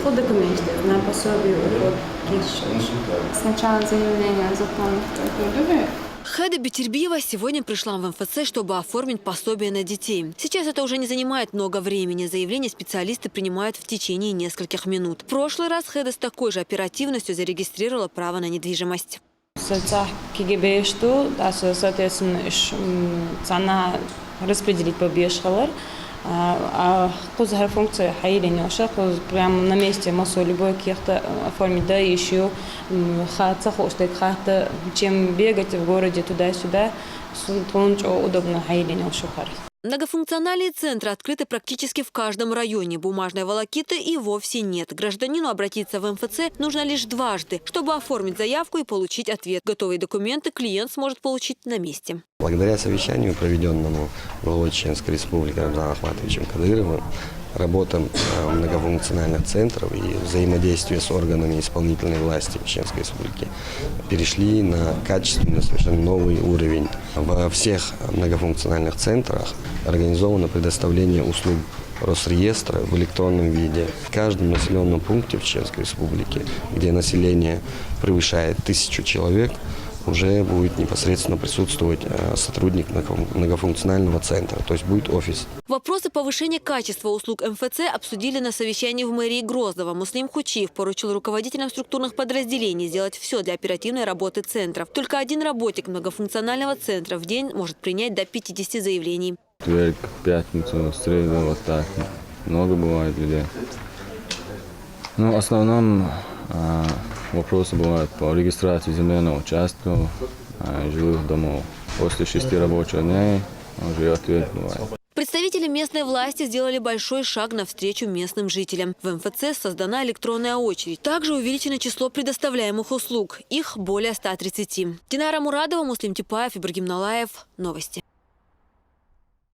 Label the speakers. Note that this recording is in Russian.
Speaker 1: По документам на пособие уход сначала заявление заполнить.
Speaker 2: Хеда Бетербиева сегодня пришла в МФЦ, чтобы оформить пособие на детей. Сейчас это уже не занимает много времени. Заявление специалисты принимают в течение нескольких минут. В прошлый раз Хеда с такой же оперативностью зарегистрировала право на недвижимость.
Speaker 3: Соответственно, цена распределить по бешхалар. Функция прямо на месте массу любой кехта оформить, да, еще чем бегать в городе туда-сюда, удобно
Speaker 2: Многофункциональные центры открыты практически в каждом районе. Бумажной волокиты и вовсе нет. Гражданину обратиться в МФЦ нужно лишь дважды, чтобы оформить заявку и получить ответ. Готовые документы клиент сможет получить на месте.
Speaker 4: Благодаря совещанию, проведенному главой Чеченской Республики Рамзаном Ахматовичем Кадыровым, работа многофункциональных центров и взаимодействие с органами исполнительной власти Чеченской Республики перешли на качественный, совершенно новый уровень. Во всех многофункциональных центрах организовано предоставление услуг Росреестра в электронном виде. В каждом населенном пункте в Чеченской Республике, где население превышает 1000 человек, уже будет непосредственно присутствовать сотрудник многофункционального центра, то есть будет офис.
Speaker 2: Вопросы повышения качества услуг МФЦ обсудили на совещании в мэрии Гроздова. Муслим Хучиев поручил руководителям структурных подразделений сделать все для оперативной работы центров. Только один работник многофункционального центра в день может принять до 50 заявлений.
Speaker 5: Четверг, пятницу, среду, вот так. Много бывает людей. Но в основном вопросы бывают по регистрации земельного участка, жилых домов. После 6 рабочих дней уже ответ бывает.
Speaker 2: Представители местной власти сделали большой шаг навстречу местным жителям. В МФЦ создана электронная очередь. Также увеличено число предоставляемых услуг. Их более 130. Динара Мурадова, Муслим Типаев, Ибрагим Налаев. Новости.